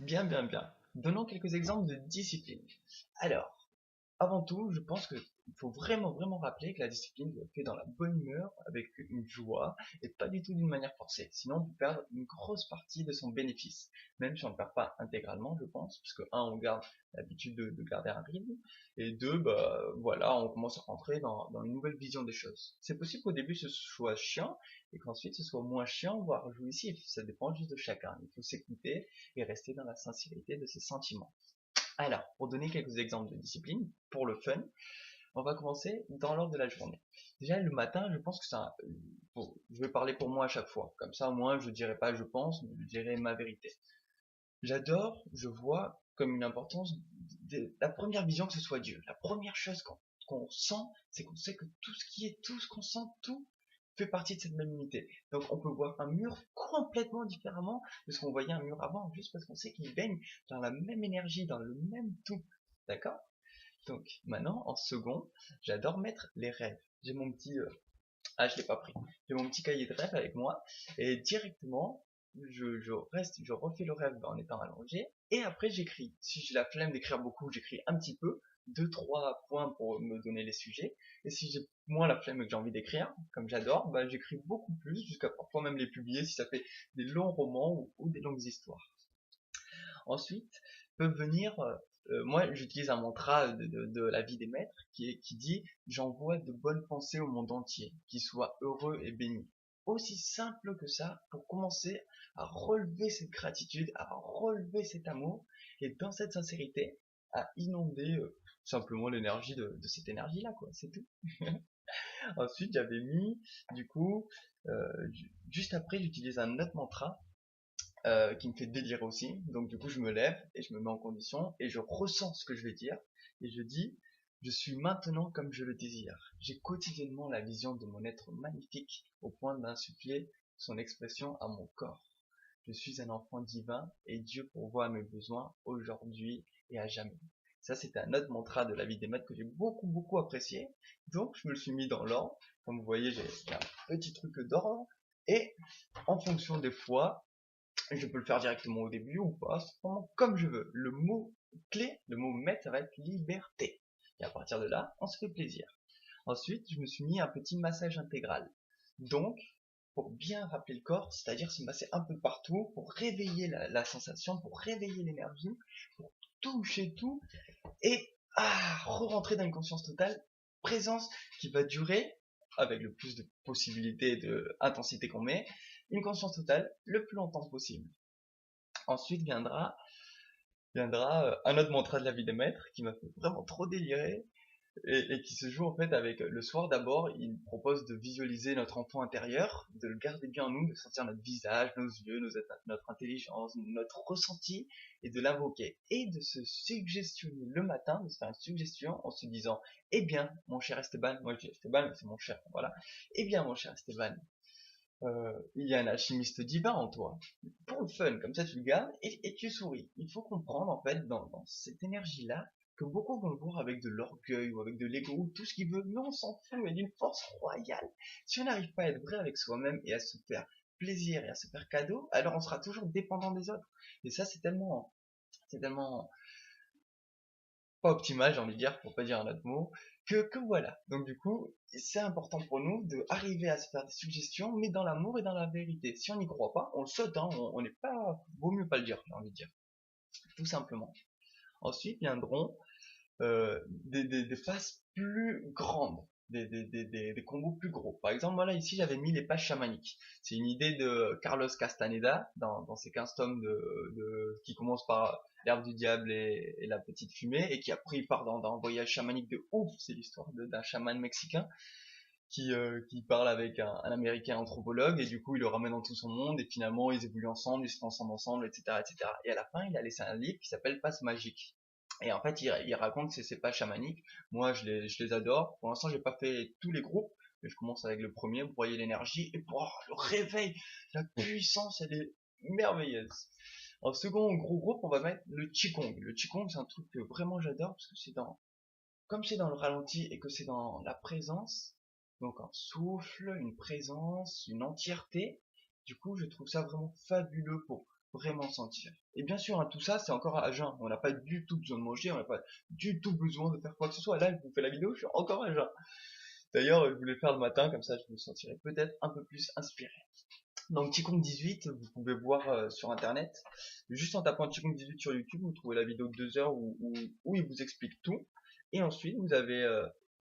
Bien, bien, bien. Donnons quelques exemples de discipline. Alors, avant tout, je pense qu'il faut vraiment, vraiment rappeler que la discipline doit être faite dans la bonne humeur, avec une joie, et pas du tout d'une manière forcée. Sinon, on peut perdre une grosse partie de son bénéfice. Même si on ne le perd pas intégralement, je pense, puisque un, on garde l'habitude de garder un rythme, et deux, bah, voilà, on commence à rentrer dans une nouvelle vision des choses. C'est possible qu'au début ce soit chiant, et qu'ensuite ce soit moins chiant, voire jouissif. Ça dépend juste de chacun. Il faut s'écouter et rester dans la sincérité de ses sentiments. Alors, pour donner quelques exemples de discipline, pour le fun, on va commencer dans l'ordre de la journée. Déjà, le matin, je pense que je vais parler pour moi à chaque fois. Comme ça, au moins, je dirai pas je pense, mais je dirai ma vérité. J'adore, je vois comme une importance la première vision que ce soit Dieu. La première chose qu'on sent, c'est qu'on sait que tout ce qui est, tout ce qu'on sent, tout fait partie de cette même unité. Donc on peut voir un mur complètement différemment de ce qu'on voyait un mur avant, juste parce qu'on sait qu'il baigne dans la même énergie, dans le même tout. D'accord? Donc maintenant, en second, j'adore mettre les rêves. J'ai mon petit ah, je l'ai pas pris. J'ai mon petit cahier de rêve avec moi et directement, je refais le rêve en étant allongé et après j'écris. Si j'ai la flemme d'écrire beaucoup, j'écris un petit peu, deux, trois points pour me donner les sujets. Et si j'ai moins la flemme et que j'ai envie d'écrire, comme j'adore, bah, j'écris beaucoup plus jusqu'à parfois même les publier si ça fait des longs romans ou des longues histoires. Ensuite, peuvent venir, moi j'utilise un mantra de la vie des maîtres qui dit j'envoie de bonnes pensées au monde entier, qui soit heureux et béni. Aussi simple que ça pour commencer à relever cette gratitude, à relever cet amour et dans cette sincérité à inonder simplement l'énergie de cette énergie-là, quoi, c'est tout. Ensuite, j'avais mis, du coup, juste après, j'utilise un autre mantra qui me fait délirer aussi. Donc du coup, je me lève et je me mets en condition et je ressens ce que je vais dire et je dis, je suis maintenant comme je le désire. J'ai quotidiennement la vision de mon être magnifique au point d'insuffler son expression à mon corps. Je suis un enfant divin et Dieu pourvoit à mes besoins aujourd'hui et à jamais. Ça, c'était un autre mantra de la vie des maîtres que j'ai beaucoup, beaucoup apprécié. Donc, je me le suis mis dans l'ordre. Comme vous voyez, j'ai un petit truc d'ordre. Et en fonction des fois, je peux le faire directement au début ou pas, c'est vraiment comme je veux. Le mot clé, le mot maître, ça va être liberté. Et à partir de là, on se fait plaisir. Ensuite, je me suis mis un petit massage intégral. Donc, pour bien rappeler le corps, c'est-à-dire se masser un peu partout, pour réveiller la sensation, pour réveiller l'énergie, pour toucher tout, et re-rentrer dans une conscience totale, présence qui va durer, avec le plus de possibilités et d'intensité qu'on met, une conscience totale le plus longtemps possible. Ensuite viendra un autre mantra de la vie des maîtres qui m'a fait vraiment trop délirer et qui se joue en fait avec le soir d'abord, il propose de visualiser notre enfant intérieur, de le garder bien en nous, de sentir notre visage, nos yeux, notre intelligence, notre ressenti et de l'invoquer et de se suggestionner le matin, de se faire une suggestion en se disant eh bien mon cher Esteban, moi je dis Esteban mais c'est mon cher, voilà, eh bien mon cher Esteban, il y a un alchimiste divin en toi. Pour le fun, comme ça tu le gardes et tu souris. Il faut comprendre en fait dans cette énergie-là que beaucoup vont le voir avec de l'orgueil ou avec de l'ego ou tout ce qu'ils veulent, mais on s'en fout, mais d'une force royale. Si on n'arrive pas à être vrai avec soi-même et à se faire plaisir et à se faire cadeau, alors on sera toujours dépendant des autres. Et ça c'est tellement pas optimal, j'ai envie de dire, pour pas dire un autre mot, que voilà. Donc du coup, c'est important pour nous de arriver à se faire des suggestions, mais dans l'amour et dans la vérité. Si on n'y croit pas, on le saute, hein, on n'est pas, vaut mieux pas le dire, j'ai envie de dire, tout simplement. Ensuite viendront des phases plus grandes, des combos plus gros. Par exemple, voilà, ici j'avais mis les pages chamaniques. C'est une idée de Carlos Castaneda dans ses 15 tomes qui commencent par l'herbe du diable et la petite fumée, et qui après il part dans un voyage chamanique de ouf. C'est l'histoire d'un chaman mexicain qui parle avec un américain anthropologue, et du coup il le ramène dans tout son monde, et finalement ils évoluent ensemble, ils se transcendent ensemble, etc., etc. Et à la fin, il a laissé un livre qui s'appelle Passe magique. Et en fait, il raconte ces pas chamaniques. Moi, je les adore. Pour l'instant, j'ai pas fait tous les groupes, mais je commence avec le premier, broyer l'énergie, et pour le réveil, la puissance, elle est merveilleuse. En second gros groupe, on va mettre le Qigong. Le Qigong, c'est un truc que vraiment j'adore, parce que comme c'est dans le ralenti et que c'est dans la présence, donc un souffle, une présence, une entièreté, du coup, je trouve ça vraiment fabuleux pour vraiment sentir. Et bien sûr, hein, tout ça, c'est encore à jeun. On n'a pas du tout besoin de manger, on n'a pas du tout besoin de faire quoi que ce soit. Là, je vous fais la vidéo, je suis encore à jeun. D'ailleurs, je voulais le faire le matin, comme ça, je me sentirais peut-être un peu plus inspiré. Donc Qigong 18, vous pouvez voir sur internet, juste en tapant Qigong 18 sur YouTube, vous trouvez la vidéo de 2 heures où il vous explique tout. Et ensuite, vous avez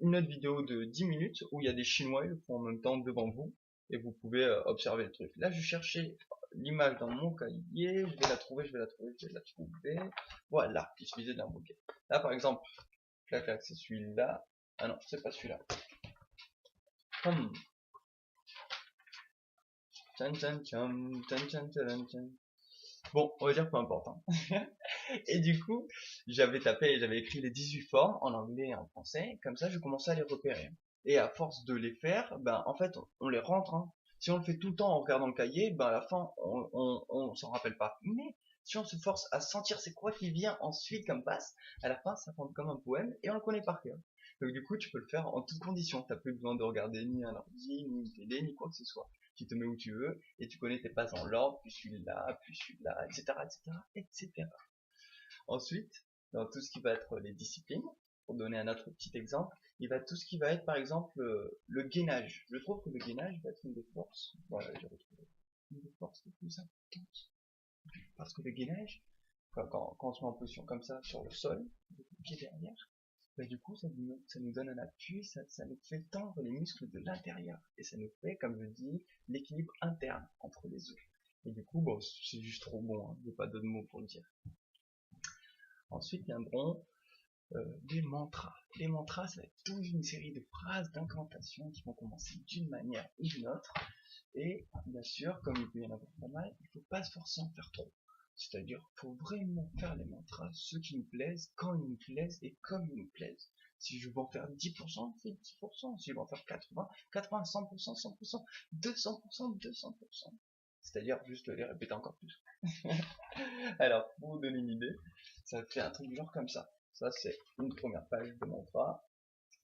une autre vidéo de 10 minutes où il y a des Chinois, ils le font en même temps devant vous, et vous pouvez observer le truc. Là, je cherchais l'image dans mon cahier, je vais la trouver, je vais la trouver. Voilà, il suffisait de l'invoquer. Là, par exemple, clac, clac, c'est celui-là. Ah non, c'est pas celui-là. Bon, on va dire peu importe. Hein. Et du coup, j'avais écrit les 18 formes en anglais et en français. Comme ça, je commençais à les repérer. Et à force de les faire, ben, en fait, on les rentre. Hein. Si on le fait tout le temps en regardant le cahier, ben, à la fin, on s'en rappelle pas. Mais si on se force à sentir c'est quoi qui vient ensuite comme passe, à la fin, ça forme comme un poème et on le connaît par cœur. Donc du coup, tu peux le faire en toutes conditions. T'as plus besoin de regarder ni un ordi, ni une télé, ni quoi que ce soit. Tu te mets où tu veux et tu connais tes passes en l'ordre, puis celui-là, etc., etc., etc. Ensuite, dans tout ce qui va être les disciplines, pour donner un autre petit exemple, il va tout ce qui va être par exemple le gainage. Je trouve que le gainage va être une des forces. Voilà, j'ai retrouvé une des forces les plus importantes. Parce que le gainage, quand on se met en position comme ça sur le sol, le pied derrière, bah, du coup ça nous donne un appui, ça nous fait tendre les muscles de l'intérieur. Et ça nous fait, comme je dis, l'équilibre interne entre les os. Et du coup, bon, c'est juste trop bon, hein, j'ai pas d'autres mots pour le dire. Ensuite viendront des mantras. Les mantras, ça va être toute une série de phrases, d'incantations qui vont commencer d'une manière ou d'une autre. Et bien sûr, comme il peut y en avoir pas mal, il ne faut pas se forcer à en faire trop. C'est-à-dire, il faut vraiment faire les mantras, ceux qui nous plaisent, quand ils nous plaisent et comme ils nous plaisent. Si je veux en faire 10%, fais 10%. Si je veux en faire 80, 80, 100%, 100%, 200%, 200%. C'est-à-dire juste les répéter encore plus. Alors, pour vous donner une idée, ça fait un truc genre comme ça. Ça, c'est une première page de mantra.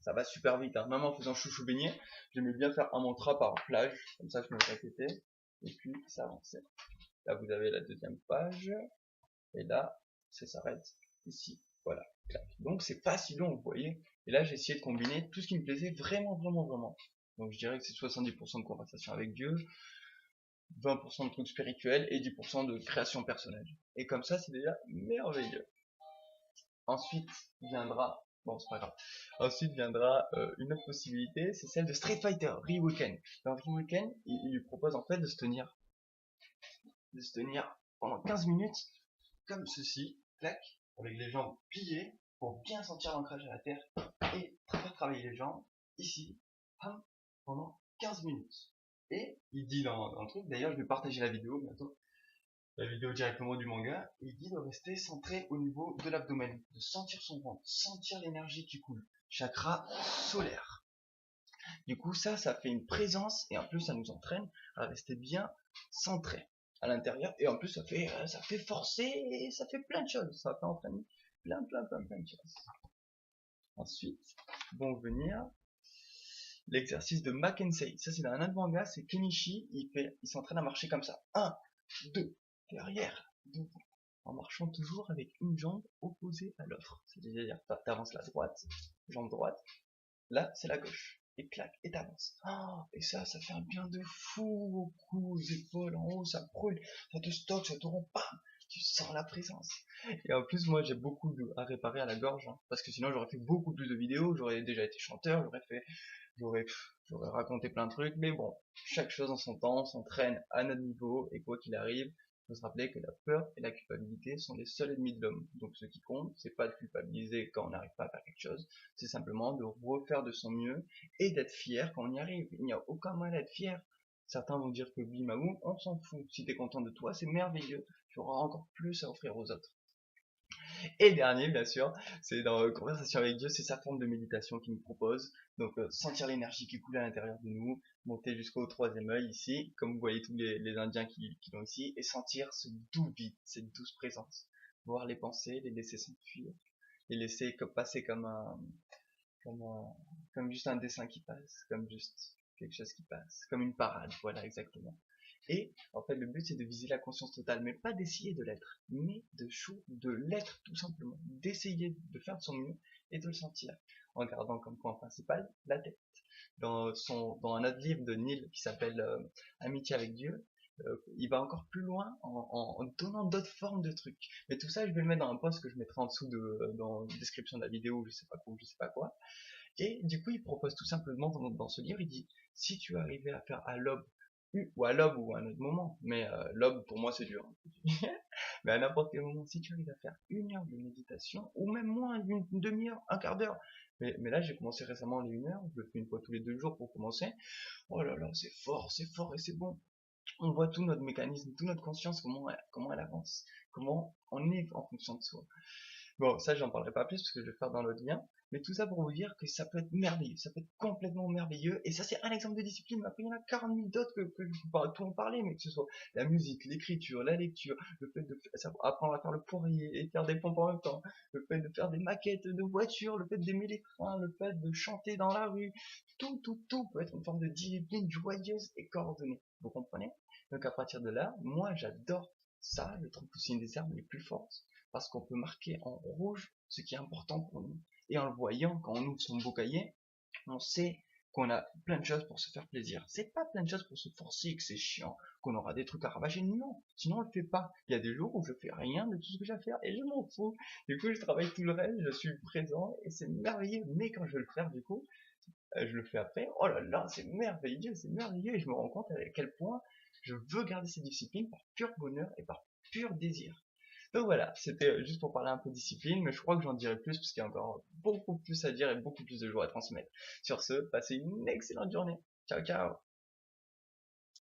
Ça va super vite, hein. Même en faisant chouchou beignet, j'aimais bien faire un mantra par plage, comme ça je me le répétais, et puis ça avançait. Là vous avez la deuxième page, et là ça s'arrête ici, voilà. Donc c'est pas si long, vous voyez. Et là j'ai essayé de combiner tout ce qui me plaisait vraiment, vraiment, vraiment. Donc je dirais que c'est 70% de conversation avec Dieu, 20% de trucs spirituels et 10% de création personnelle. Et comme ça c'est déjà merveilleux. Ensuite viendra, bon c'est pas grave, ensuite viendra une autre possibilité, c'est celle de Street Fighter, Ryuken. Dans Ryuken, il lui propose en fait de se tenir pendant 15 minutes, comme ceci, clac, avec les jambes pliées, pour bien sentir l'ancrage à la terre, et faire travailler les jambes, ici, pendant 15 minutes. Et il dit dans le truc, d'ailleurs je vais partager la vidéo bientôt, la vidéo directement du manga, il dit de rester centré au niveau de l'abdomen, de sentir son ventre, sentir l'énergie qui coule, chakra solaire. Du coup, ça fait une présence et en plus ça nous entraîne à rester bien centré à l'intérieur et en plus ça fait forcer et ça fait plein de choses, ça fait entraîner plein de choses. Ensuite, vont venir l'exercice de Mackenzie. Ça c'est dans un autre manga, c'est Kenichi, il s'entraîne à marcher comme ça. 1, 2, derrière, devant, en marchant toujours avec une jambe opposée à l'autre. C'est-à-dire, t'avances la droite, jambe droite, là c'est la gauche. Et clac, et t'avances. Oh, et ça fait un bien de fou au cou, aux épaules, en haut, ça brûle, ça te stocke, ça te rompt, bam, tu sens la présence. Et en plus, moi j'ai beaucoup à réparer à la gorge, hein, parce que sinon j'aurais fait beaucoup plus de vidéos, j'aurais déjà été chanteur, j'aurais raconté plein de trucs, mais bon, chaque chose en son temps, on s'entraîne à notre niveau, et quoi qu'il arrive, il faut se rappeler que la peur et la culpabilité sont les seuls ennemis de l'homme. Donc ce qui compte, c'est pas de culpabiliser quand on n'arrive pas à faire quelque chose, c'est simplement de refaire de son mieux et d'être fier quand on y arrive. Il n'y a aucun mal à être fier. Certains vont dire que bimaoum, on s'en fout. Si t'es content de toi, c'est merveilleux. Tu auras encore plus à offrir aux autres. Et dernier, bien sûr, c'est dans Conversation avec Dieu, c'est sa forme de méditation qu'il nous propose. Donc sentir l'énergie qui coule à l'intérieur de nous, monter jusqu'au troisième œil ici, comme vous voyez tous les Indiens qui l'ont ici, et sentir ce doux vide, cette douce présence. Voir les pensées, les laisser s'enfuir, les laisser passer comme juste un dessin qui passe, comme juste quelque chose qui passe, comme une parade, voilà exactement. Et en fait, le but c'est de viser la conscience totale, mais pas d'essayer de l'être, mais de l'être tout simplement, d'essayer de faire de son mieux et de le sentir, en gardant comme point principal la tête. Dans un autre livre de Neil qui s'appelle Amitié avec Dieu, il va encore plus loin en donnant d'autres formes de trucs. Mais tout ça, je vais le mettre dans un post que je mettrai en dessous dans la description de la vidéo, je sais pas quoi, je sais pas quoi. Et du coup, il propose tout simplement dans ce livre, il dit, si tu arrivais à faire à l'aube, ou à l'aube ou à un autre moment, mais l'aube pour moi c'est dur, hein. Mais à n'importe quel moment, si tu arrives à faire 1 heure de méditation, ou même moins, une demi-heure, un quart d'heure, mais là j'ai commencé récemment les 1 heure, je le fais une fois tous les 2 jours pour commencer, oh là là, c'est fort et c'est bon. On voit tout notre mécanisme, toute notre conscience, comment elle avance, comment on est en fonction de soi. Bon, ça, j'en parlerai pas plus parce que je vais le faire dans l'autre lien. Mais tout ça pour vous dire que ça peut être merveilleux, ça peut être complètement merveilleux. Et ça, c'est un exemple de discipline. Mais après, il y en a 40 000 d'autres que je ne peux pas tout en parler, mais que ce soit la musique, l'écriture, la lecture, le fait de apprendre à faire le poirier et faire des pompes en même temps, le fait de faire des maquettes de voitures, le fait d'aimer les trains, le fait de chanter dans la rue. Tout peut être une forme de discipline joyeuse et coordonnée. Vous comprenez? Donc à partir de là, moi, j'adore ça. Je trouve que c'est une des armes les plus fortes parce qu'on peut marquer en rouge ce qui est important pour nous. Et en le voyant, quand on ouvre son beau cahier, on sait qu'on a plein de choses pour se faire plaisir. C'est pas plein de choses pour se forcer, que c'est chiant, qu'on aura des trucs à ravager. Non, sinon on le fait pas. Il y a des jours où je fais rien de tout ce que j'ai à faire et je m'en fous. Du coup, je travaille tout le reste, je suis présent et c'est merveilleux. Mais quand je vais le faire, du coup, je le fais après. Oh là là, c'est merveilleux, c'est merveilleux. Et je me rends compte à quel point je veux garder cette discipline par pur bonheur et par pur désir. Donc voilà, c'était juste pour parler un peu de discipline, mais je crois que j'en dirai plus parce qu'il y a encore beaucoup plus à dire et beaucoup plus de joie à transmettre. Sur ce, passez une excellente journée. Ciao ciao.